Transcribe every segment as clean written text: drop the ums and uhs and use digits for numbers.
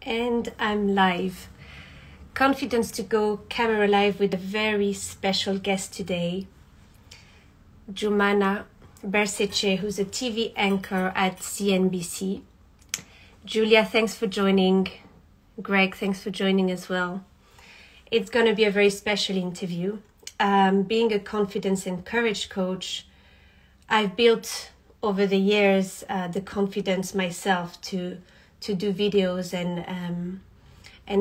And I'm live. Confidence to go camera live with a very special guest today, Joumanna Bercetche, who's a TV anchor at CNBC. Julia, thanks for joining. Greg, thanks for joining as well. It's going to be a very special interview. Being a confidence and courage coach, I've built over the years the confidence myself to do videos and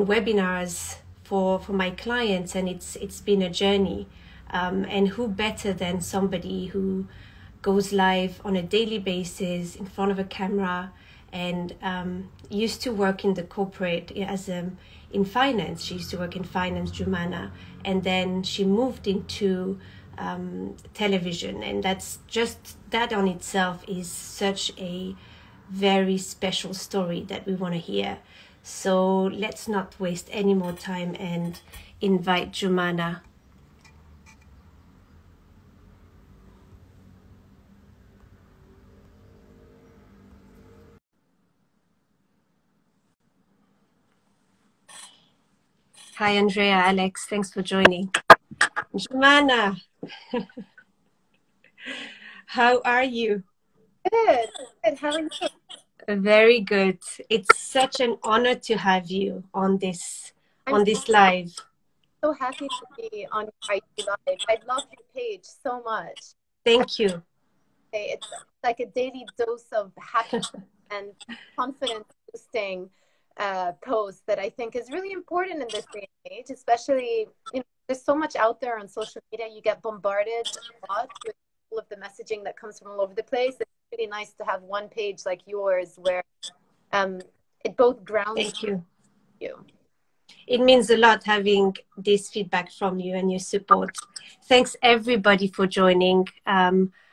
webinars for my clients, and it's been a journey. And who better than somebody who goes live on a daily basis in front of a camera and used to work in the corporate as in finance. She used to work in finance, Joumanna, and then she moved into television, and that's just that on itself is such a very special story that we want to hear. So let's not waste any more time and invite Joumanna. Hi, Andrea, Alex, thanks for joining. Joumanna, how are you? Good. Good. How are you? Very good. It's such an honor to have you on this live. So happy to be on your IG Live. I love your page so much. Thank you. It's like a daily dose of happiness and confidence boosting post that I think is really important in this day and age, especially, there's so much out there on social media. You get bombarded a lot with all of the messaging that comes from all over the place. It's really nice to have one page like yours where it both grounds Thank you. you. It means a lot having this feedback from you and your support. Thanks everybody for joining.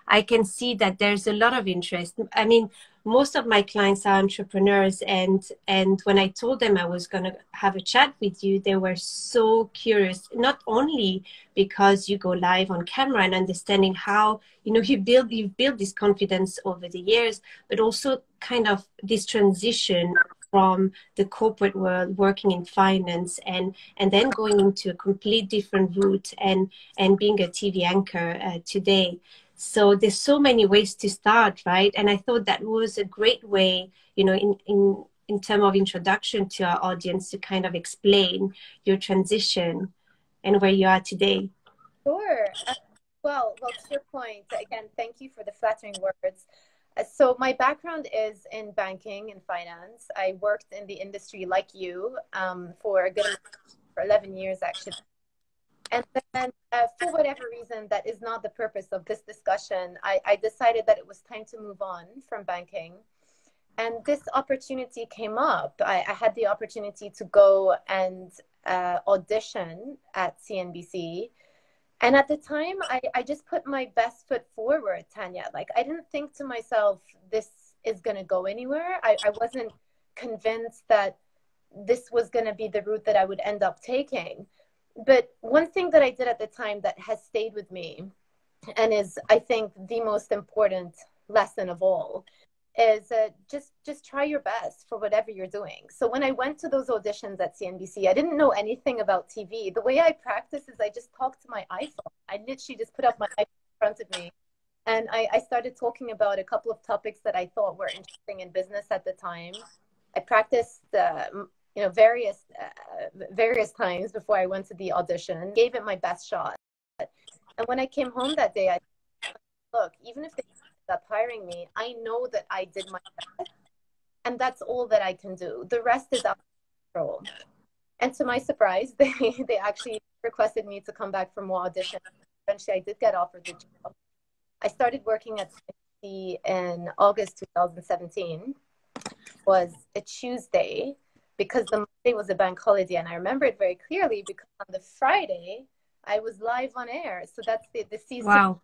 I can see that there's a lot of interest. I mean, most of my clients are entrepreneurs, and when I told them I was going to have a chat with you, they were so curious, not only because you go live on camera and understanding how, you've built this confidence over the years, but also kind of this transition from the corporate world, working in finance, and then going into a complete different route and being a TV anchor today. So there's so many ways to start, right? And I thought that was a great way, in terms of introduction to our audience, to kind of explain your transition and where you are today. Sure. Well, to your point, again, thank you for the flattering words. So my background is in banking and finance. I worked in the industry like you for 11 years, actually. And then for whatever reason, that is not the purpose of this discussion, I decided that it was time to move on from banking. And this opportunity came up. I had the opportunity to go and audition at CNBC. And at the time, I just put my best foot forward, Tanya. Like, I didn't think to myself, this is going to go anywhere. I wasn't convinced that this was going to be the route that I would end up taking. But one thing that I did at the time that has stayed with me, and is, I think, the most important lesson of all, is just try your best for whatever you're doing. So when I went to those auditions at CNBC, I didn't know anything about TV. The way I practice is I just talk to my iPhone. I literally just put up my iPhone in front of me, and I started talking about a couple of topics that I thought were interesting in business at the time. I practiced various times before I went to the audition, gave it my best shot. And when I came home that day, I said, look, even if they end up hiring me, I know that I did my best, and that's all that I can do. The rest is out of control. And to my surprise, they actually requested me to come back for more auditions. Eventually, I did get offered the job. I started working at CNBC in August 2017. It was a Tuesday, because the Monday was a bank holiday, and I remember it very clearly because on the Friday I was live on air. So that's the season. Wow.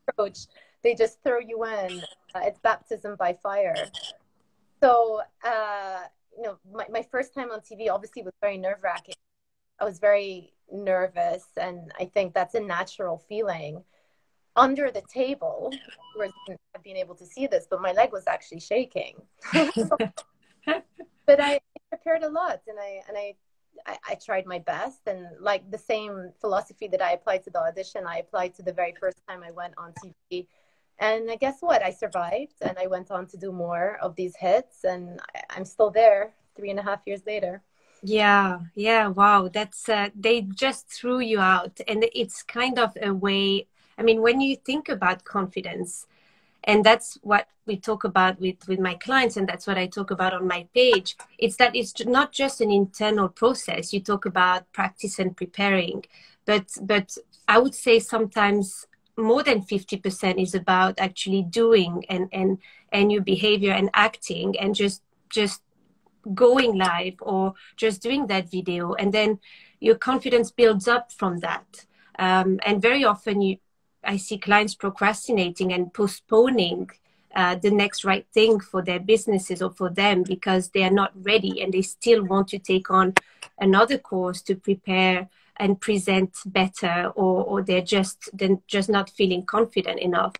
Approach. They just throw you in. It's baptism by fire. So my first time on TV obviously was very nerve-wracking. I was very nervous, and I think that's a natural feeling. Under the table, I wouldn't have been able to see this, but my leg was actually shaking. But I prepared hurt a lot, and I tried my best, and like the same philosophy that I applied to the audition, I applied to the very first time I went on TV. And guess what? I survived, and I went on to do more of these hits, and I'm still there 3.5 years later. Yeah, yeah, wow. That's they just threw you out, and it's kind of a way. I mean, when you think about confidence, and that's what we talk about with my clients, and that's what I talk about on my page. It's that it's not just an internal process. You talk about practice and preparing, but I would say sometimes more than 50% is about actually doing and your behavior and acting and just going live or just doing that video, and then your confidence builds up from that. And very often I see clients procrastinating and postponing the next right thing for their businesses or for them because they are not ready, and they still want to take on another course to prepare and present better, or they're just not feeling confident enough.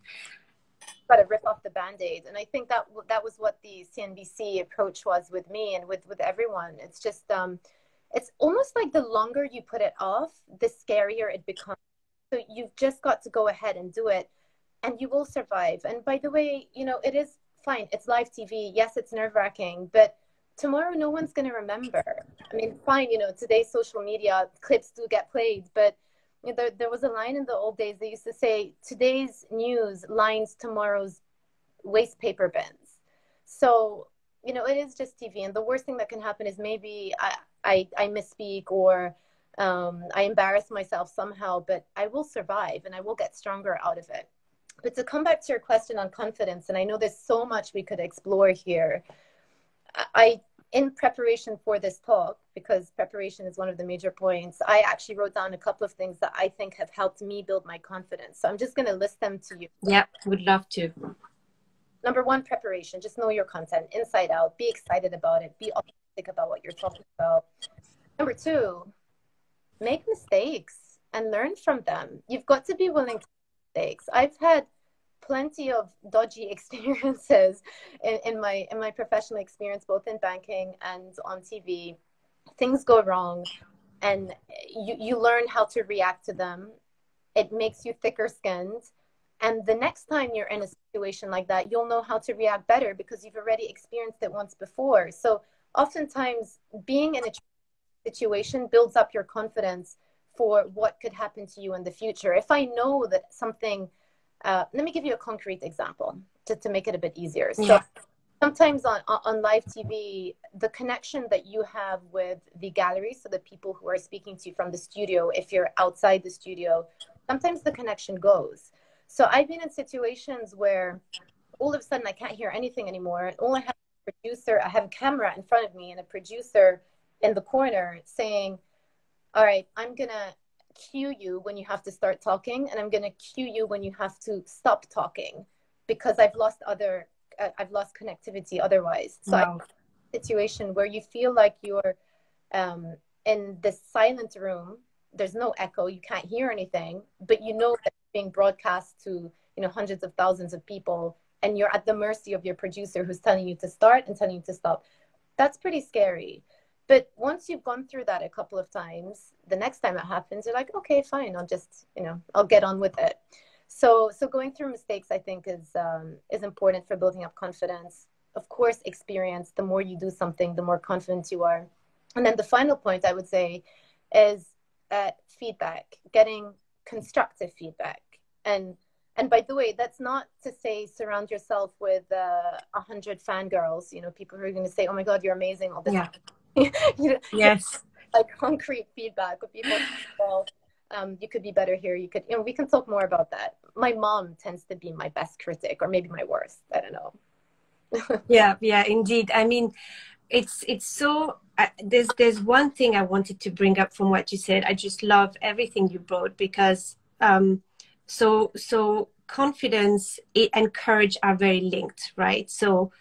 Got to rip off the Band-Aid. And I think that was what the CNBC approach was with me and with everyone. It's just it's almost like the longer you put it off, the scarier it becomes. So you've just got to go ahead and do it, and you will survive. And by the way, you know, it is fine. It's live TV. Yes, it's nerve-wracking, but tomorrow no one's going to remember. I mean, fine, you know, today's social media clips do get played, but you know, there was a line in the old days. They used to say, today's news lines tomorrow's waste paper bins. So, you know, it is just TV. And the worst thing that can happen is maybe I misspeak, or I embarrass myself somehow, but I will survive and I will get stronger out of it. But to come back to your question on confidence, and I know there's so much we could explore here, in preparation for this talk, because preparation is one of the major points, I actually wrote down a couple of things that I think have helped me build my confidence. So I'm just going to list them to you. Yeah, would love to. Number one, preparation. Just know your content inside out. Be excited about it. Be optimistic about what you're talking about. Number two, make mistakes and learn from them. You've got to be willing to make mistakes. I've had plenty of dodgy experiences in my professional experience, both in banking and on TV. Things go wrong, and you learn how to react to them. It makes you thicker skinned, and the next time you're in a situation like that, you'll know how to react better because you've already experienced it once before. So oftentimes being in a situation builds up your confidence for what could happen to you in the future. If I know that something let me give you a concrete example to make it a bit easier. So sometimes on live TV, the connection that you have with the gallery, so the people who are speaking to you from the studio, if you're outside the studio, sometimes the connection goes. So I've been in situations where all of a sudden I can't hear anything anymore. And all I have is a producer, I have a camera in front of me and a producer in the corner saying, all right, I'm going to cue you when you have to start talking, and I'm going to cue you when you have to stop talking, because I've lost connectivity otherwise. So wow. I'm in a situation where you feel like you're in this silent room. There's no echo. You can't hear anything, but you know that it's being broadcast to, you know, hundreds of thousands of people, and you're at the mercy of your producer who's telling you to start and telling you to stop. That's pretty scary. But once you've gone through that a couple of times, the next time it happens, you're like, okay, fine. I'll just, you know, I'll get on with it. So going through mistakes, I think is important for building up confidence. Of course, experience. The more you do something, the more confident you are. And then the final point I would say is feedback, getting constructive feedback. And by the way, that's not to say surround yourself with 100 fangirls, you know, people who are going to say, oh my God, you're amazing all the time. You know, yes, like concrete feedback with people. Well, you could be better here. You could, you know, we can talk more about that. My mom tends to be my best critic, or maybe my worst. I don't know. yeah, indeed. I mean, it's so. There's one thing I wanted to bring up from what you said. I just love everything you brought, because so confidence and courage are very linked, right? So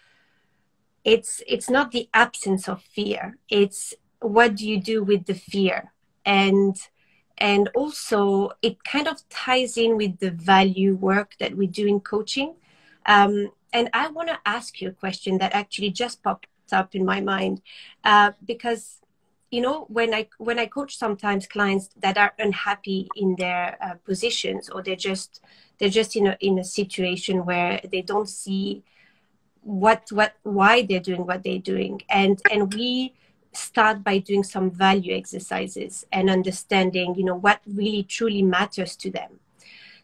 it's not the absence of fear, it's what do you do with the fear. And also it kind of ties in with the value work that we do in coaching. And I want to ask you a question that actually just popped up in my mind, because you know, when I coach sometimes clients that are unhappy in their positions, or they're just in a situation where they don't see why they're doing what they're doing, and we start by doing some value exercises and understanding, you know, what really truly matters to them.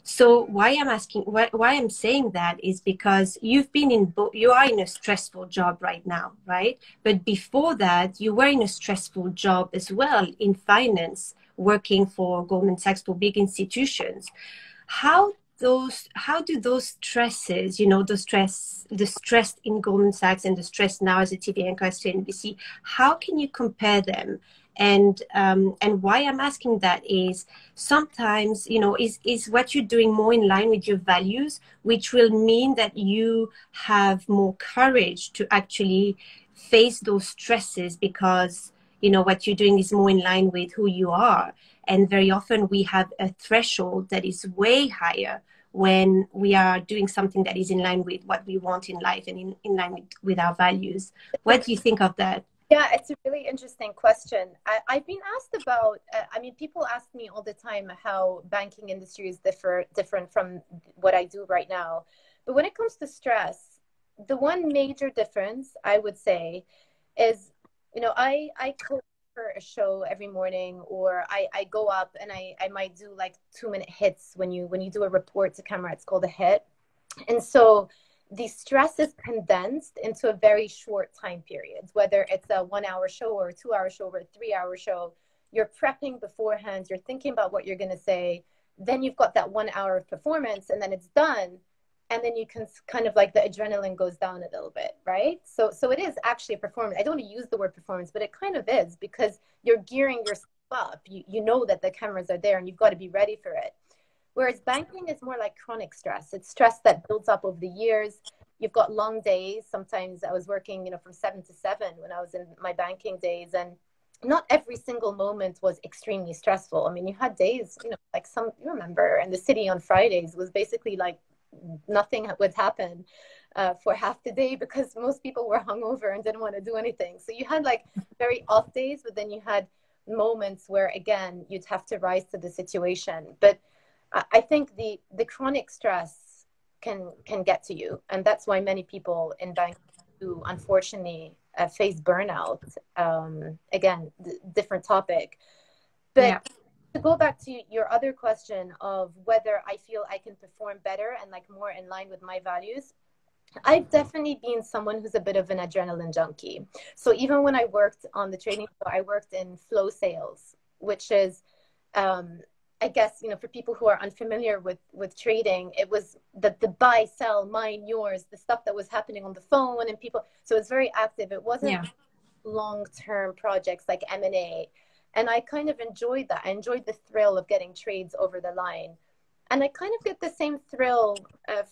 So why I'm saying that is because you've been you are in a stressful job right now, right? But before that, you were in a stressful job as well in finance, working for Goldman Sachs, for big institutions. How do those stresses, you know, the stress in Goldman Sachs and the stress now as a TV anchor at CNBC, how can you compare them? And why I'm asking that is sometimes, you know, is what you're doing more in line with your values, which will mean that you have more courage to actually face those stresses, because, you know, what you're doing is more in line with who you are. And very often we have a threshold that is way higher when we are doing something that is in line with what we want in life and in line with our values. What do you think of that? Yeah, it's a really interesting question. I've been asked about, I mean, people ask me all the time how banking industry is different from what I do right now. But when it comes to stress, the one major difference I would say is, you know, I coach for a show every morning, or I go up and I might do like 2-minute hits. When you do a report to camera, it's called a hit. And so the stress is condensed into a very short time period, whether it's a 1-hour show or a 2-hour show or a 3-hour show. You're prepping beforehand, you're thinking about what you're going to say, then you've got that 1 hour of performance, and then it's done, and then you can kind of like the adrenaline goes down a little bit, right? So it is actually a performance. I don't want to use the word performance, but it kind of is, because you're gearing yourself up. You know that the cameras are there and you've got to be ready for it. Whereas banking is more like chronic stress. It's stress that builds up over the years. You've got long days. Sometimes I was working, you know, from 7 to 7 when I was in my banking days, and not every single moment was extremely stressful. I mean, you had days, you know, like you remember in the city on Fridays was basically like nothing would happen for half the day, because most people were hungover and didn't want to do anything. So you had like very off days, but then you had moments where, again, you'd have to rise to the situation. But I think the chronic stress can get to you, and that's why many people in banking do unfortunately face burnout. Again, different topic. But yeah, to go back to your other question of whether I feel I can perform better and like more in line with my values, I've definitely been someone who's a bit of an adrenaline junkie. So even when I worked on the trading floor, I worked in flow sales, which is I guess, you know, for people who are unfamiliar with trading, it was the buy, sell, mine, yours, the stuff that was happening on the phone, and people. So it's very active. It wasn't long-term projects like M&A. And I kind of enjoyed that. I enjoyed the thrill of getting trades over the line. And I kind of get the same thrill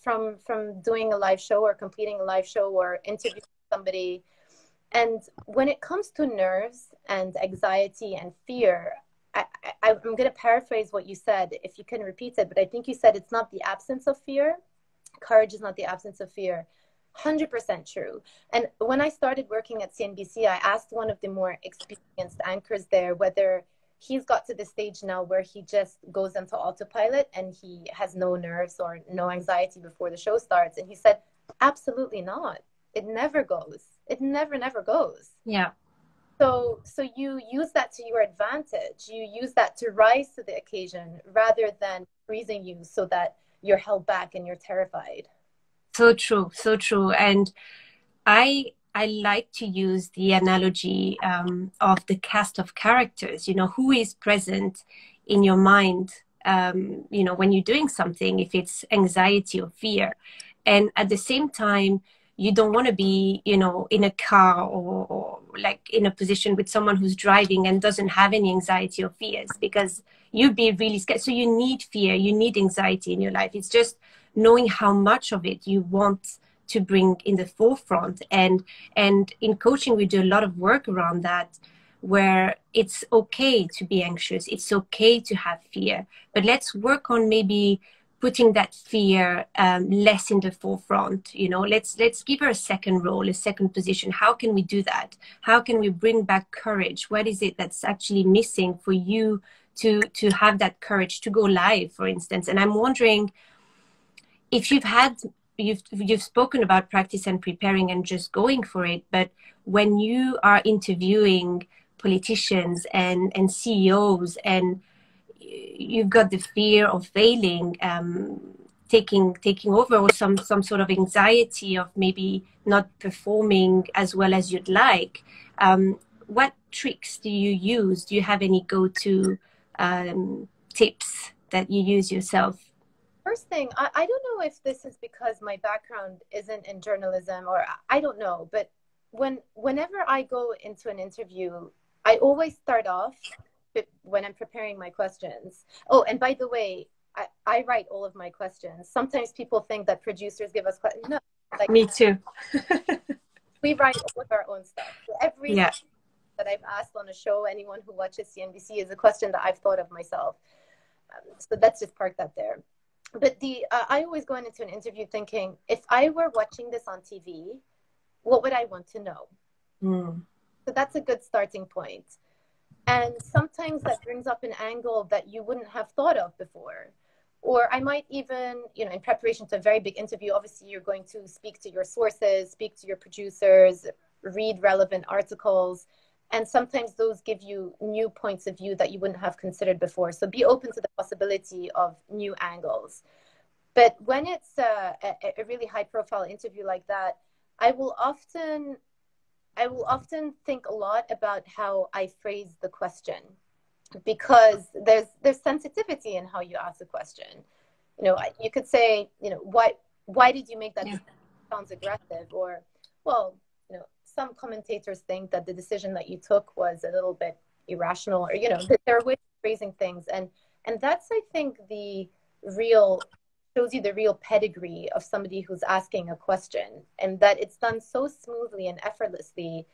from doing a live show or completing a live show or interviewing somebody. And when it comes to nerves and anxiety and fear, I'm going to paraphrase what you said, if you can repeat it, but I think you said it's not the absence of fear. Courage is not the absence of fear. 100% true. And when I started working at CNBC, I asked one of the more experienced anchors there whether he's got to the stage now where he just goes into autopilot and he has no nerves or no anxiety before the show starts. And he said, absolutely not. It never goes. It never goes. Yeah. So you use that to your advantage. You use that to rise to the occasion rather than freezing you so that you're held back and you're terrified. So true, so true. And I like to use the analogy of the cast of characters. You know, who is present in your mind, you know, when you're doing something, if it's anxiety or fear. And at the same time, you don't want to be, you know, in a car or like in a position with someone who's driving and doesn't have any anxiety or fears, because you'd be really scared. So you need fear, you need anxiety in your life. It's just knowing how much of it you want to bring in the forefront. And in coaching, we do a lot of work around that, where it's okay to be anxious. It's okay to have fear, but let's work on maybe putting that fear less in the forefront. You know, let's give her a second role, a second position. How can we do that? How can we bring back courage? What is it that's actually missing for you to have that courage to go live, for instance? And I'm wondering if you've spoken about practice and preparing and just going for it, but when you are interviewing politicians and CEOs, and you've got the fear of failing, taking over, or some sort of anxiety of maybe not performing as well as you'd like, what tricks do you use? Do you have any go-to tips that you use yourself? First thing, I don't know if this is because my background isn't in journalism, or I don't know, but whenever I go into an interview, I always start off when I'm preparing my questions. Oh, and by the way, I write all of my questions. Sometimes people think that producers give us questions. No, like, me too. We write all of our own stuff. So every yeah. that I've asked on a show, anyone who watches CNBC, is a question that I've thought of myself. So let's just park that there. But I always go into an interview thinking, if I were watching this on TV, what would I want to know? So that's a good starting point. And sometimes that brings up an angle that you wouldn't have thought of before. Or I might even, you know, in preparation to a very big interview, obviously you're going to speak to your sources, speak to your producers, read relevant articles. And sometimes those give you new points of view that you wouldn't have considered before. So be open to the possibility of new angles. But when it's a really high profile interview like that, I will often think a lot about how I phrase the question, because there's sensitivity in how you ask a question. You know, you could say, you know, why did you make that decision? Sounds aggressive, or, well, you know, some commentators think that the decision that you took was a little bit irrational, or, you know, there are ways of phrasing things, and that's, I think, shows you the real pedigree of somebody who's asking a question, and that it's done so smoothly and effortlessly,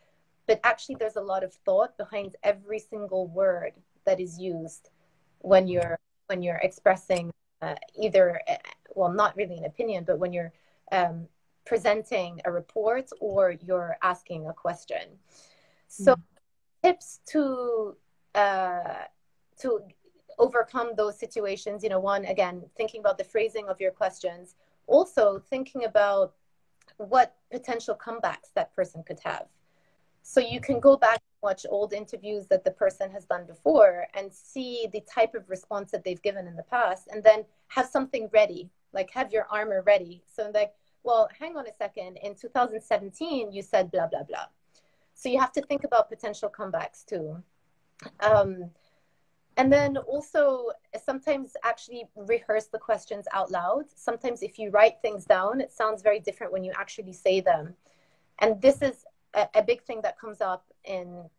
but actually there's a lot of thought behind every single word that is used when you're expressing either, well, not really an opinion, but when you're presenting a report or you're asking a question. So tips to overcome those situations, you know, one, again, thinking about the phrasing of your questions, also thinking about what potential comebacks that person could have. So you can go back and watch old interviews that the person has done before and see the type of response that they've given in the past, and then have something ready, like have your armor ready. So like, well, hang on a second, in 2017, you said blah, blah, blah. So you have to think about potential comebacks too. And then also sometimes actually rehearse the questions out loud. Sometimes if you write things down, it sounds very different when you actually say them. And this is a big thing that comes up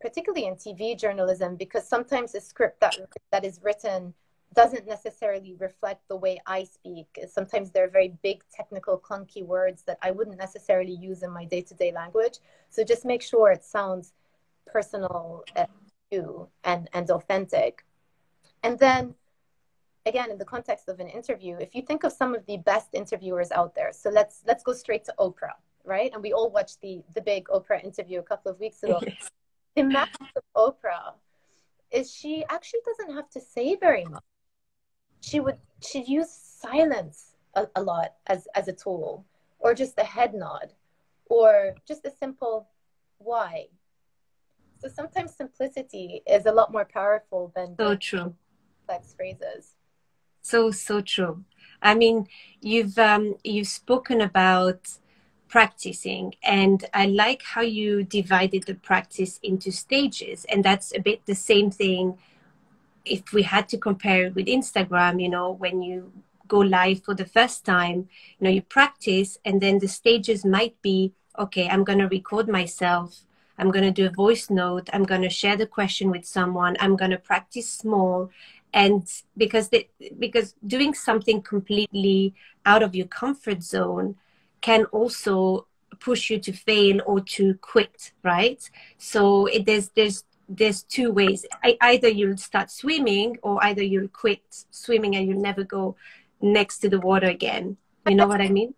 particularly in TV journalism, because sometimes a script that is written doesn't necessarily reflect the way I speak. Sometimes they're very big, technical, clunky words that I wouldn't necessarily use in my day-to-day language. So just make sure it sounds personal to you and authentic. And then, again, in the context of an interview, if you think of some of the best interviewers out there, so let's go straight to Oprah, right? And we all watched the big Oprah interview a couple of weeks ago. Yes. The magic of Oprah is she actually doesn't have to say very much. She'd use silence a lot as a tool, or just a head nod, or just a simple why. So sometimes simplicity is a lot more powerful than so true complex phrases. So true. I mean, you've spoken about practicing, and I like how you divided the practice into stages, and that's a bit the same thing if we had to compare it with Instagram. You know, when you go live for the first time, you know, you practice, and then the stages might be, okay, I'm going to record myself, I'm going to do a voice note, I'm going to share the question with someone, I'm going to practice small. And because doing something completely out of your comfort zone can also push you to fail or to quit, right? So there's two ways. Either you'll start swimming, or either you'll quit swimming and you'll never go next to the water again. You know what I mean?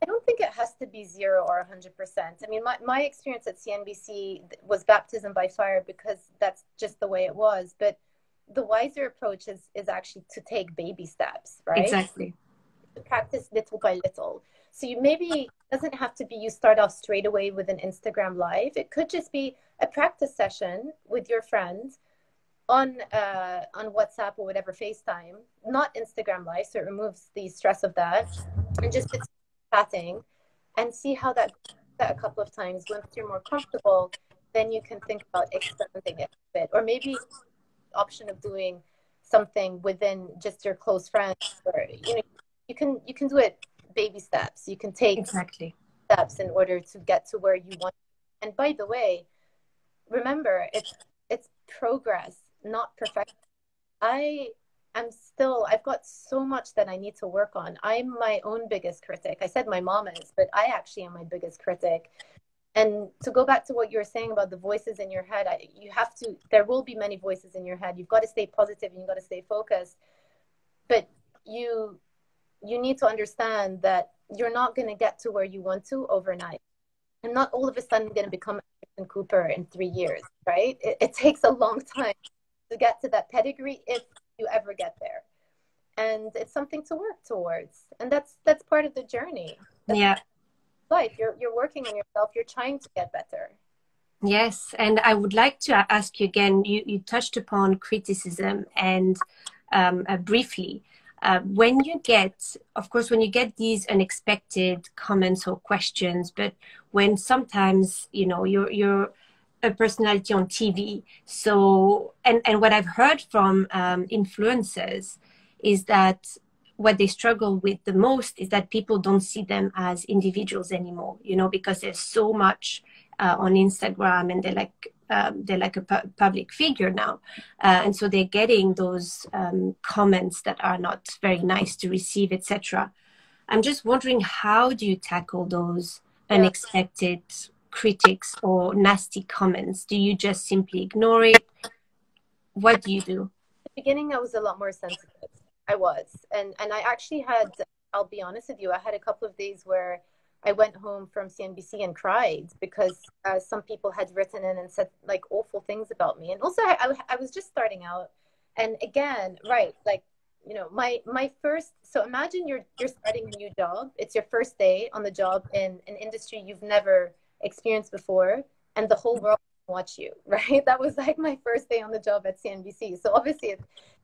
I don't think it has to be 0 or 100%. I mean, my experience at CNBC was baptism by fire because that's just the way it was. But the wiser approach is actually to take baby steps, right? Exactly. To practice little by little. So you maybe, it doesn't have to be you start off straight away with an Instagram live. It could just be a practice session with your friends on WhatsApp or whatever, FaceTime, not Instagram live. So it removes the stress of that, and just it's chatting, and see how that a couple of times. Once you're more comfortable, then you can think about expanding it a bit, or maybe the option of doing something within just your close friends, or you can do it baby steps. You can take exactly steps in order to get to where you want. And by the way, remember, it's progress, not perfection. I've got so much that I need to work on. I'm my own biggest critic. I said my mom is, but I actually am my biggest critic. And to go back to what you were saying about the voices in your head, there will be many voices in your head. You've got to stay positive and you've got to stay focused. But you need to understand that you're not going to get to where you want to overnight. I'm not all of a sudden going to become Anderson Cooper in 3 years, right? It takes a long time to get to that pedigree if you ever get there. And it's something to work towards. And that's part of the journey. Yeah. Life. You're working on yourself. You're trying to get better. Yes. And I would like to ask you again, you touched upon criticism and briefly, when you get these unexpected comments or questions, but when sometimes, you're a personality on TV. So, and what I've heard from influencers is that what they struggle with the most is that people don't see them as individuals anymore, because there's so much on Instagram, and they're like a public figure now. And so they're getting those comments that are not very nice to receive, etc. I'm just wondering, how do you tackle those unexpected critics or nasty comments? Do you just simply ignore it? What do you do? At the beginning, I was a lot more sensitive. I was. And I actually had, I'll be honest with you, I had a couple of days where I went home from CNBC and cried because some people had written in and said like awful things about me. And also I was just starting out. And again, right, like, my first, so imagine you're starting a new job. It's your first day on the job in an industry you've never experienced before, and the whole world watch you, right? That was like my first day on the job at CNBC. So obviously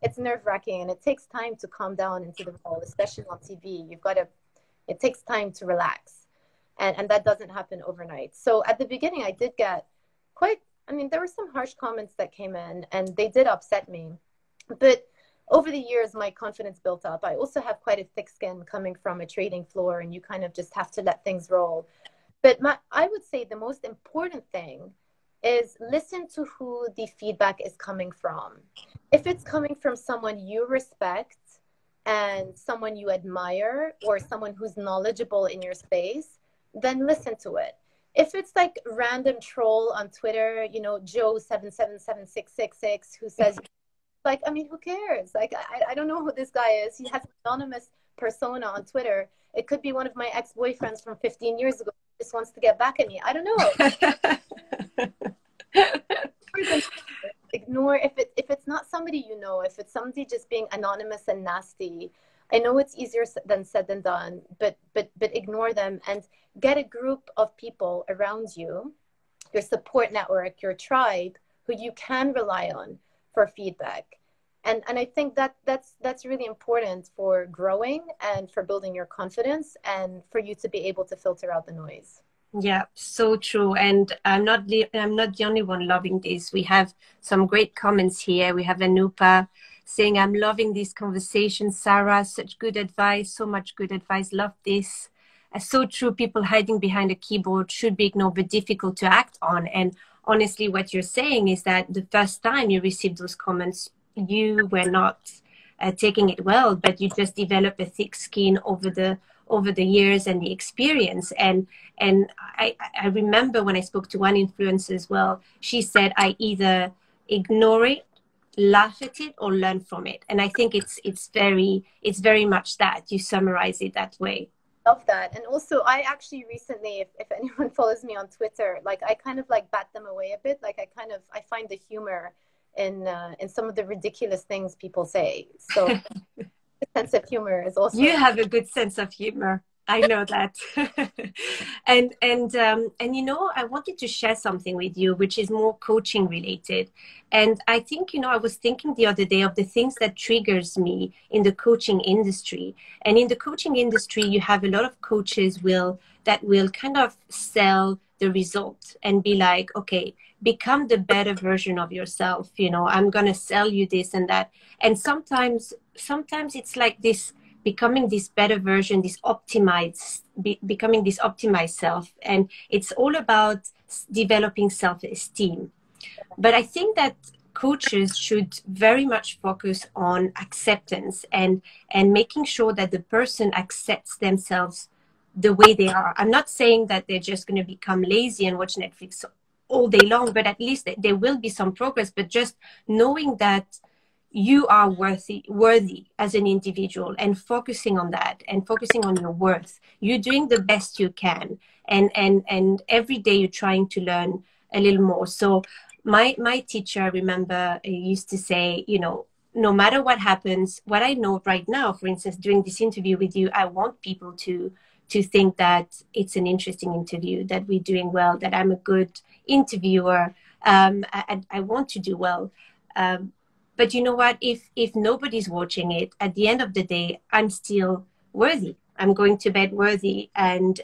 it's nerve-wracking, and it takes time to calm down into the role, especially on TV. It takes time to relax. And that doesn't happen overnight. So at the beginning, I did get there were some harsh comments that came in, and they did upset me. But over the years, my confidence built up. I also have quite a thick skin coming from a trading floor, and you kind of just have to let things roll. But I would say the most important thing is listen to who the feedback is coming from. If it's coming from someone you respect and someone you admire, or someone who's knowledgeable in your space, then listen to it. If it's like random troll on Twitter, Joe 7776666, who says, like, I mean, who cares? Like, I don't know who this guy is. He has an anonymous persona on Twitter. It could be one of my ex-boyfriends from 15 years ago who just wants to get back at me. I don't know. Ignore if it's not somebody if it's somebody just being anonymous and nasty. I know it's easier than said than done, but ignore them and get a group of people around you, your support network, your tribe, who you can rely on for feedback. And I think that's really important for growing and for building your confidence and for you to be able to filter out the noise. Yeah, so true. And I'm not the only one loving this. We have some great comments here. We have Anupa saying, I'm loving this conversation, Sarah. Such good advice, so much good advice. Love this. So true. People hiding behind a keyboard should be ignored, but difficult to act on. And honestly, what you're saying is that the first time you received those comments, you were not taking it well, but you just develop a thick skin over the years and the experience. And I remember when I spoke to one influencer as well, she said, I either ignore it laugh at it or learn from it. And I think it's very much that. You summarize it that way. Love that. And also, I actually recently, if anyone follows me on Twitter, like I kind of like bat them away a bit. Like I find the humor in some of the ridiculous things people say. So the sense of humor is also. You have a good sense of humor. I know that. And you know, I wanted to share something with you, which is more coaching related. And I think, you know, I was thinking the other day of the things that triggers me in the coaching industry. And in the coaching industry, you have a lot of coaches that will kind of sell the result and be like, okay, become the better version of yourself. You know, I'm going to sell you this and that. And sometimes it's like this, becoming this better version, becoming this optimized self. And it's all about developing self-esteem. But I think that coaches should very much focus on acceptance and making sure that the person accepts themselves the way they are. I'm not saying that they're just going to become lazy and watch Netflix all day long, but at least there will be some progress. But just knowing that you are worthy as an individual, and focusing on that and focusing on your worth. You're doing the best you can, and every day you're trying to learn a little more. So my teacher, I remember, used to say, you know, no matter what happens, what I know right now, for instance, doing this interview with you, I want people to think that it's an interesting interview, that we're doing well, that I'm a good interviewer. I want to do well. But you know what? If nobody's watching it, at the end of the day, I'm still worthy. I'm going to bed worthy, and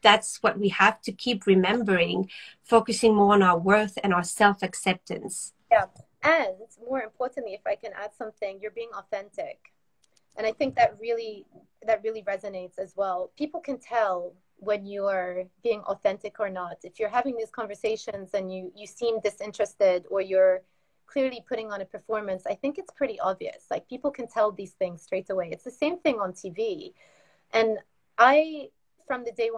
that's what we have to keep remembering, focusing more on our worth and our self-acceptance. Yeah, and more importantly, if I can add something, you're being authentic, and I think that really resonates as well. People can tell when you are being authentic or not. If you're having these conversations and you seem disinterested, or you're clearly putting on a performance, I think it's pretty obvious. Like, people can tell these things straight away. It's the same thing on TV. And from day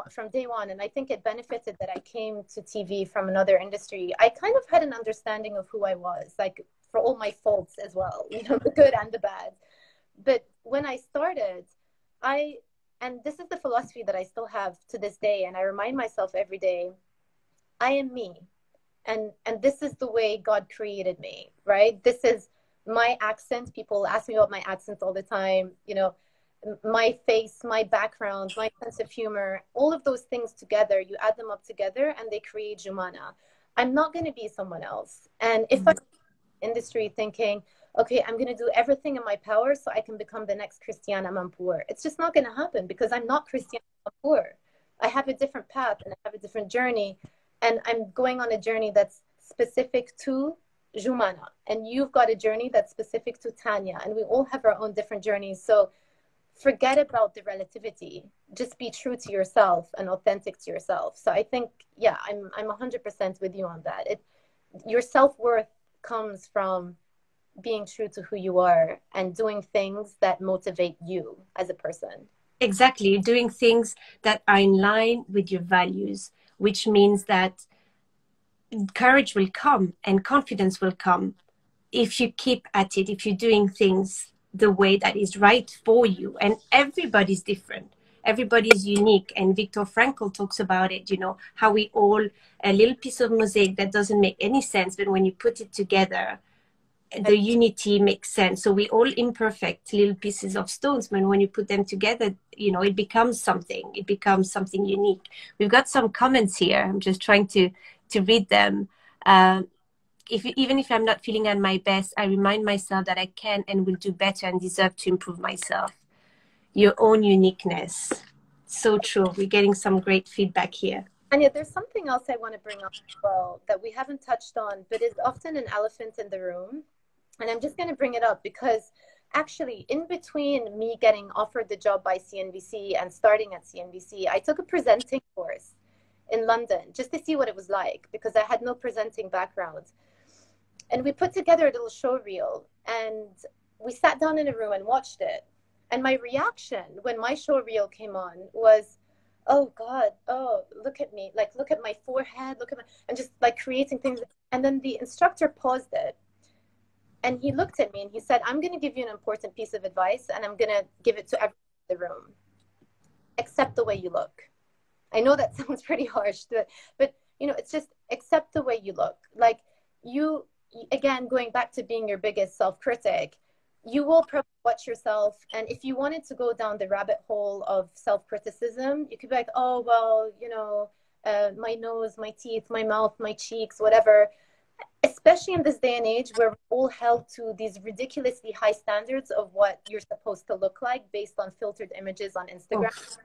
one, and I think it benefited that I came to TV from another industry. I kind of had an understanding of who I was, like, for all my faults as well, you know, the good and the bad. But when I started, and this is the philosophy that I still have to this day, and I remind myself every day, I am me. And this is the way God created me, right? This is my accent. People ask me about my accent all the time, you know, my face, my background, my sense of humor, all of those things together, you add them up together and they create Joumanna. I'm not going to be someone else. And if I'm in the industry thinking, okay, I'm going to do everything in my power so I can become the next Christiane Amanpour, it's just not going to happen, because I'm not Christiane Amanpour. I have a different path and I have a different journey. And I'm going on a journey that's specific to Joumanna. And you've got a journey that's specific to Tanya. And we all have our own different journeys. So forget about the relativity. Just be true to yourself and authentic to yourself. So I think, yeah, I'm 100% with you on that. Your self-worth comes from being true to who you are and doing things that motivate you as a person. Exactly. Doing things that are in line with your values, which means that courage will come and confidence will come if you keep at it, if you're doing things the way that is right for you. And everybody's different. Everybody's unique. And Viktor Frankl talks about it, you know, how we all a little piece of mosaic that doesn't make any sense, but when you put it together, the unity makes sense. So we all imperfect little pieces of stones, but when you put them together, you know, it becomes something unique. We've got some comments here. I'm just trying to read them. Even if I'm not feeling at my best, I remind myself that I can and will do better and deserve to improve myself. Your own uniqueness. So true. We're getting some great feedback here. Anya, there's something else I want to bring up as well that we haven't touched on, but is often an elephant in the room. And I'm just going to bring it up because actually, in between me getting offered the job by CNBC and starting at CNBC, I took a presenting course in London just to see what it was like, because I had no presenting background. And we put together a little show reel and we sat down in a room and watched it. And my reaction when my show reel came on was, oh God, oh, look at me, like, look at my forehead, look at my, and just like creating things. And then the instructor paused it. And he looked at me and he said, I'm going to give you an important piece of advice, and I'm going to give it to everyone in the room. Accept the way you look. I know that sounds pretty harsh, but you know, it's just accept the way you look. Like you, again, going back to being your biggest self-critic, you will probably watch yourself. And if you wanted to go down the rabbit hole of self-criticism, you could be like, oh, well, you know, my nose, my teeth, my mouth, my cheeks, whatever. Especially in this day and age where we're all held to these ridiculously high standards of what you're supposed to look like based on filtered images on Instagram,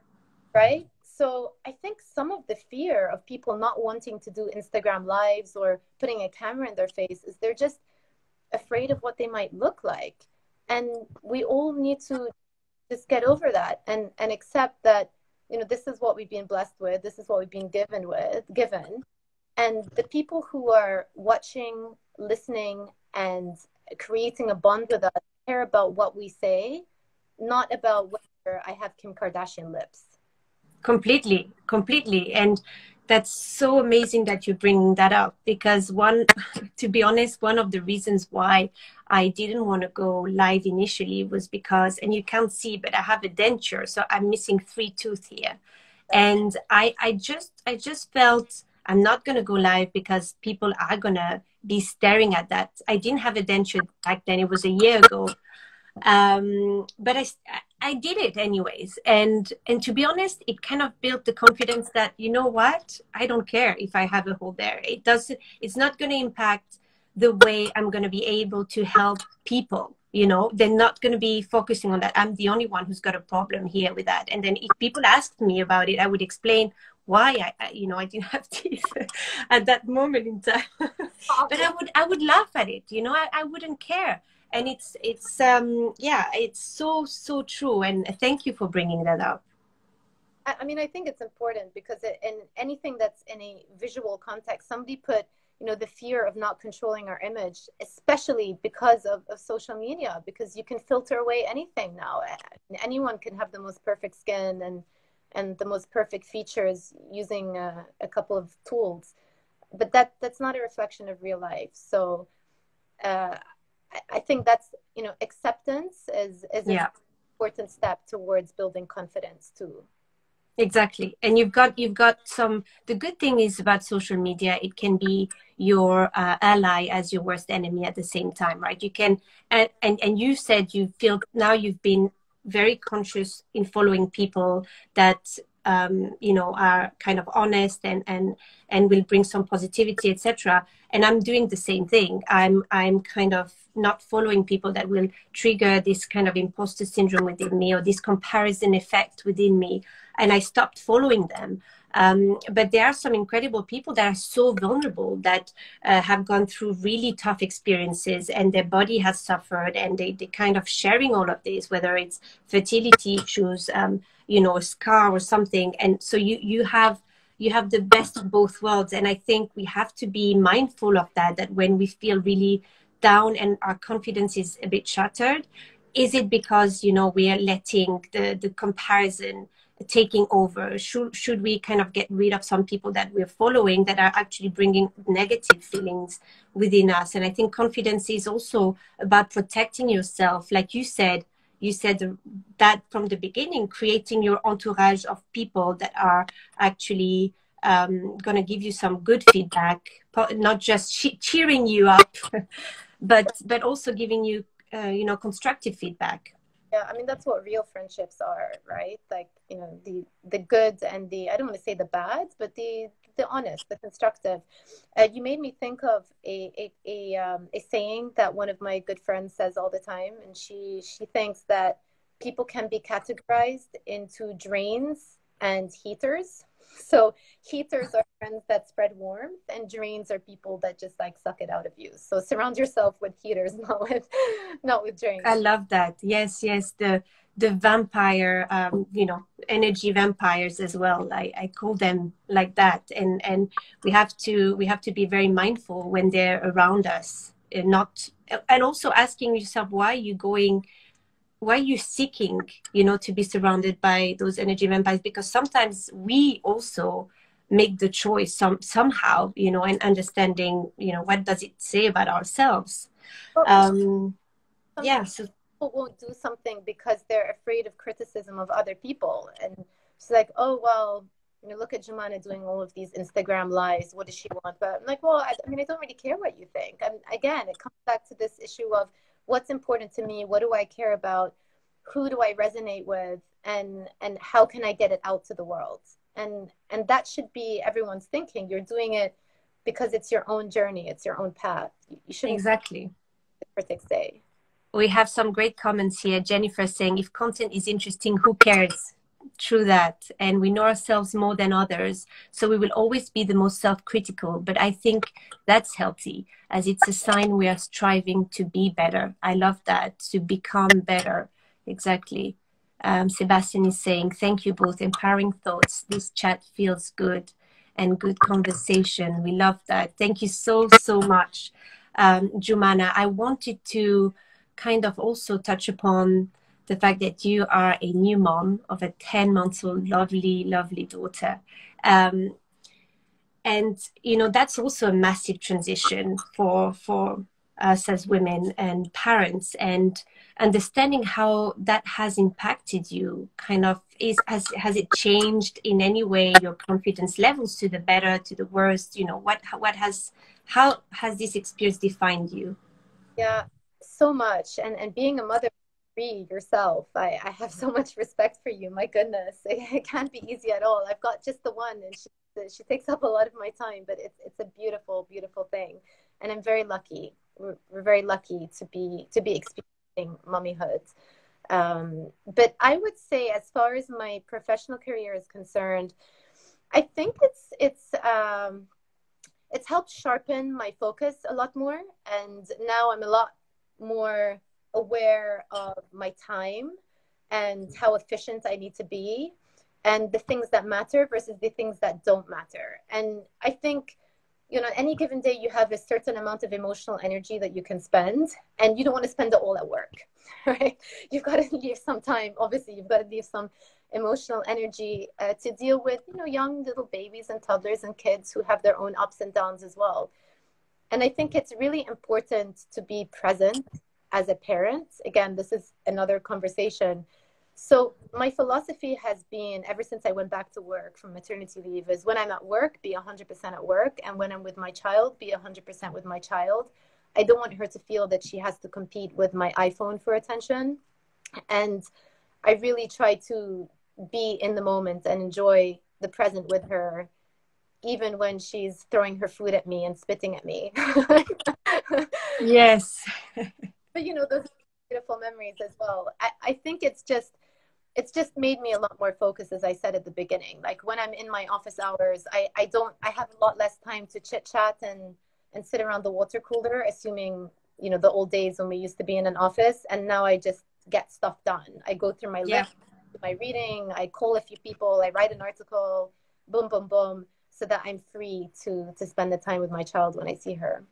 right? So I think some of the fear of people not wanting to do Instagram lives or putting a camera in their face is they're just afraid of what they might look like. And we all need to just get over that and accept that, you know, this is what we've been blessed with. This is what we've been given. And the people who are watching, listening, and creating a bond with us care about what we say, not about whether I have Kim Kardashian lips. Completely, completely. And that's so amazing that you're bringing that up, because to be honest, one of the reasons why I didn't want to go live initially was because, and you can't see, but I have a denture, so I'm missing 3 teeth here. And I just felt I'm not going to go live because people are going to be staring at that. I didn't have a denture back then. It was a year ago. But I did it anyways. And to be honest, it kind of built the confidence that, you know what, I don't care if I have a hole there. It's not going to impact the way I'm going to be able to help people. You know, they're not going to be focusing on that. I'm the only one who's got a problem here with that. And then if people asked me about it, I would explain why I didn't have teeth at that moment in time. But I would laugh at it. You know, I wouldn't care. And it's so true. And thank you for bringing that up. I mean, I think it's important because in anything that's in a visual context, somebody put, you know, the fear of not controlling our image, especially because of social media, because you can filter away anything now. Anyone can have the most perfect skin and the most perfect features using a couple of tools. But that's not a reflection of real life. So I think that's, you know, acceptance is an important step towards building confidence too. Exactly. And you've got the good thing is about social media, it can be your ally as your worst enemy at the same time, right? You can, and you said you feel now you've been very conscious in following people that, are kind of honest and will bring some positivity, etc. And I'm doing the same thing. I'm kind of not following people that will trigger this kind of imposter syndrome within me or this comparison effect within me. And I stopped following them. But there are some incredible people that are so vulnerable, that have gone through really tough experiences and their body has suffered, and they kind of sharing all of this, whether it's fertility issues, a scar or something. And so you have the best of both worlds. And I think we have to be mindful of that when we feel really down and our confidence is a bit shattered, is it because, we are letting the comparison taking over? Should we kind of get rid of some people that we're following that are actually bringing negative feelings within us? And I think confidence is also about protecting yourself. Like you said that from the beginning, creating your entourage of people that are actually going to give you some good feedback, not just cheering you up, but also giving you, constructive feedback. Yeah, I mean, that's what real friendships are, right? Like, the good and I don't want to say the bad, but the honest, the constructive. You made me think of a saying that one of my good friends says all the time, and she thinks that people can be categorized into drains and heaters. So heaters are friends that spread warmth, and drains are people that just like suck it out of you. So surround yourself with heaters, not with drains. I love that. Yes. The vampire, energy vampires as well. I call them like that. And we have to be very mindful when they're around us, and also asking yourself, why are you seeking, to be surrounded by those energy vampires? Because sometimes we also make the choice somehow, and understanding, what does it say about ourselves? Well, Yeah, so people won't do something because they're afraid of criticism of other people. And she's like, oh, well, you know, look at Joumanna doing all of these Instagram lives. What does she want? But I'm like, well, I mean, I don't really care what you think. And again, it comes back to this issue of what's important to me. What do I care about? Who do I resonate with? And how can I get it out to the world? And that should be everyone's thinking. You're doing it because it's your own journey. It's your own path. You shouldn't exactly. the critics say. We have some great comments here. Jennifer saying, if content is interesting, who cares? True that. And we know ourselves more than others, so we will always be the most self-critical. But I think that's healthy, as it's a sign we are striving to be better. I love that, to become better. Exactly. Sebastian is saying, thank you both. Empowering thoughts. This chat feels good and good conversation. We love that. Thank you so, so much. Joumanna, I wanted to kind of also touch upon the fact that you are a new mom of a 10-month-old lovely, lovely daughter. And, you know, that's also a massive transition for us as women and parents, and understanding how that has impacted you kind of has it changed in any way your confidence levels, to the better, to the worst? You know, how has this experience defined you? Yeah, so much. And being a mother three yourself, I have so much respect for you. My goodness, it can't be easy at all. I've got just the one, and she takes up a lot of my time, but it's a beautiful, beautiful thing. And I'm very lucky. We're very lucky to be experiencing mommyhood. But I would say, as far as my professional career is concerned, I think it's helped sharpen my focus a lot more. And now I'm a lot more aware of my time and how efficient I need to be, and the things that matter versus the things that don't matter. And I think, you know, any given day you have a certain amount of emotional energy that you can spend, and you don't want to spend it all at work, right? You've got to leave some time. Obviously, you've got to leave some emotional energy to deal with, you know, young little babies and toddlers and kids who have their own ups and downs as well. And I think it's really important to be present as a parent. Again, this is another conversation. So my philosophy has been, ever since I went back to work from maternity leave, is when I'm at work, be 100% at work. And when I'm with my child, be 100% with my child. I don't want her to feel that she has to compete with my iPhone for attention. And I really try to be in the moment and enjoy the present with her, even when she's throwing her food at me and spitting at me. Yes. But, you know, those are beautiful memories as well. I think it's just made me a lot more focused, as I said at the beginning. Like when I'm in my office hours, I have a lot less time to chit chat and sit around the water cooler, assuming, you know, the old days when we used to be in an office. And now I just get stuff done. I go through my list, my reading, I call a few people, I write an article, boom, boom, boom, so that I'm free to spend the time with my child when I see her.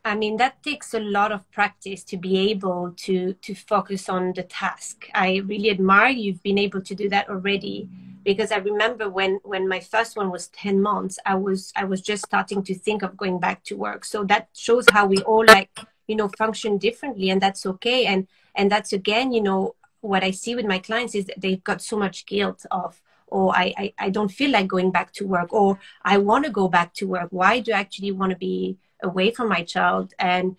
I mean, that takes a lot of practice to be able to focus on the task. I really admire you've been able to do that already, because I remember when my first one was 10 months, I was just starting to think of going back to work. So that shows how we all, like, you know, function differently, and that's okay. And that's, again, you know, what I see with my clients is that they've got so much guilt of, or I don't feel like going back to work, or I want to go back to work. Why do I actually want to be away from my child? And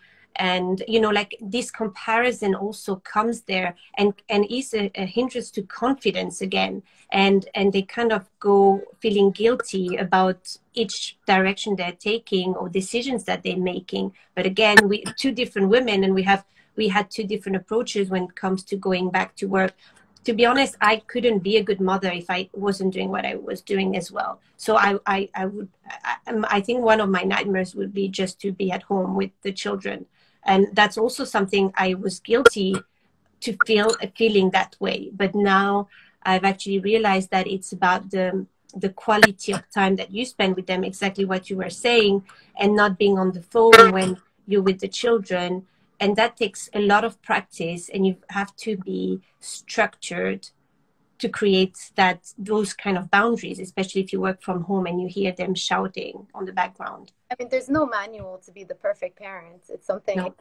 you know, like, this comparison also comes there and is a hindrance to confidence again, and they kind of go feeling guilty about each direction they're taking or decisions that they're making. But again, we two different women, and we had two different approaches when it comes to going back to work. To be honest, I couldn't be a good mother if I wasn't doing what I was doing as well. So I think one of my nightmares would be just to be at home with the children. And that's also something I was guilty to feeling that way. But now I've actually realized that it's about the quality of time that you spend with them, exactly what you were saying, and not being on the phone when you're with the children. And that takes a lot of practice, and you have to be structured to create those kind of boundaries, especially if you work from home and you hear them shouting on the background. I mean, there's no manual to be the perfect parent. It's something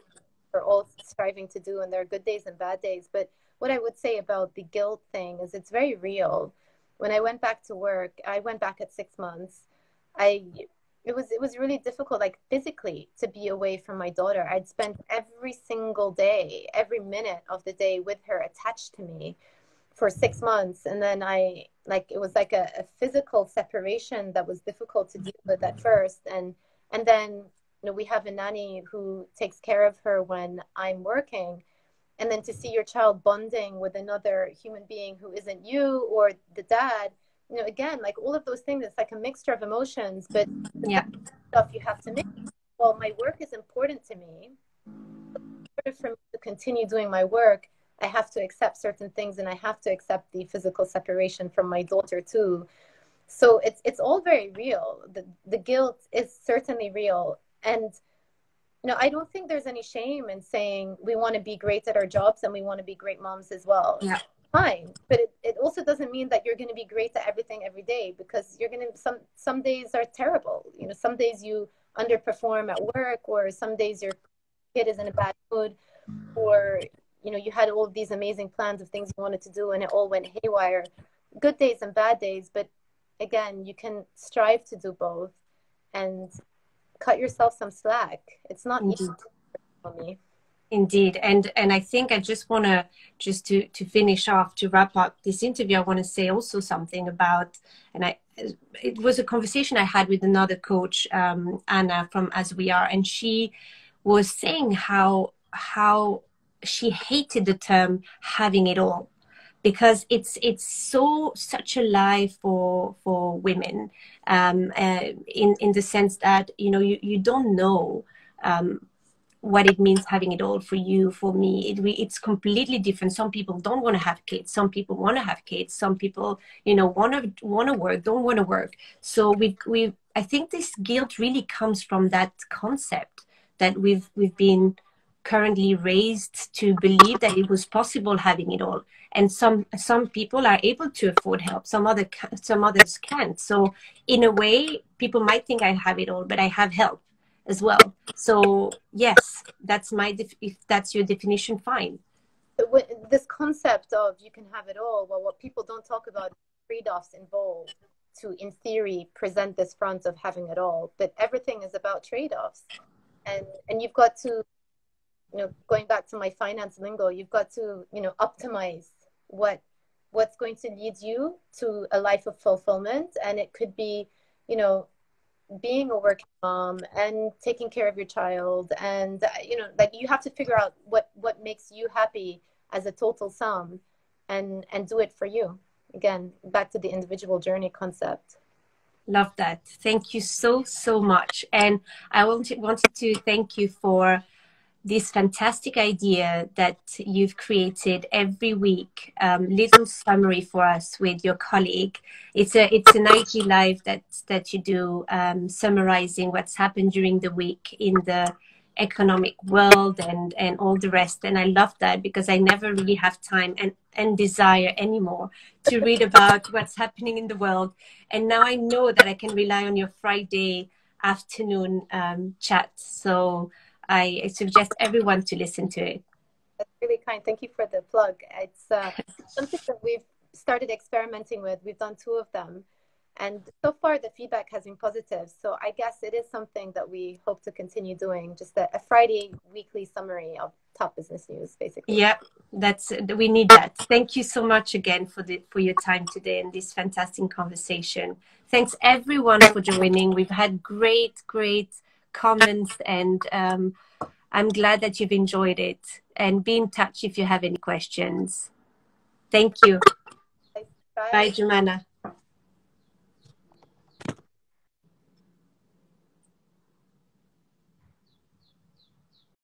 we're all striving to do, and there are good days and bad days. But what I would say about the guilt thing is it's very real. When I went back to work, I went back at 6 months. It was really difficult, like physically, to be away from my daughter. I'd spend every single day, every minute of the day with her attached to me for 6 months. And then it was like a physical separation that was difficult to deal with at first. And then, we have a nanny who takes care of her when I'm working. And then to see your child bonding with another human being who isn't you or the dad, again, like all of those things, it's like a mixture of emotions, but Yeah. stuff you have to make. Well, my work is important to me. In order for me to continue doing my work, I have to accept certain things, and I have to accept the physical separation from my daughter too. So it's all very real. The guilt is certainly real. And I don't think there's any shame in saying we want to be great at our jobs and we want to be great moms as well. Yeah. Fine. But it also doesn't mean that you're going to be great at everything every day, because you're going to, some days are terrible. Some days you underperform at work, or some days your kid is in a bad mood, or, you had all of these amazing plans of things you wanted to do and it all went haywire. Good days and bad days. But again, you can strive to do both and cut yourself some slack. It's not easy for me. Indeed. And I think I just want to finish off, to wrap up this interview, I want to say also something about, it was a conversation I had with another coach, Anna from As We Are, and she was saying how she hated the term having it all, because it's such a lie for women, in the sense that you don't know what it means having it all. For you, for me, it's completely different. Some people don't want to have kids, some people want to have kids, some people want to work, don't want to work. So I think this guilt really comes from that concept that we've been currently raised to believe that it was possible having it all. And some people are able to afford help, some others can't. So in a way, people might think I have it all, but I have help as well. So yes, that's if that's your definition, fine. This concept of you can have it all, well, what people don't talk about, trade-offs involved to, in theory, present this front of having it all. But everything is about trade-offs, and you've got to, going back to my finance lingo, you've got to, optimize what's going to lead you to a life of fulfillment. And it could be, being a working mom and taking care of your child. And, you have to figure out what makes you happy as a total sum, and do it for you. Again, back to the individual journey concept. Love that. Thank you so much. And I wanted to thank you for this fantastic idea that you've created every week, little summary for us with your colleague. It's an IG live that you do, summarizing what's happened during the week in the economic world and all the rest. And I love that, because I never really have time and desire anymore to read about what's happening in the world. And now I know that I can rely on your Friday afternoon chat. So I suggest everyone to listen to it. That's really kind. Thank you for the plug. It's something that we've started experimenting with. We've done 2 of them, and so far the feedback has been positive. So I guess it is something that we hope to continue doing, just a Friday weekly summary of top business news, basically. Yeah, we need that. Thank you so much again for your time today and this fantastic conversation. Thanks everyone for joining. We've had great comments, and I'm glad that you've enjoyed it, and be in touch if you have any questions. Thank you. Bye. Bye, Joumanna.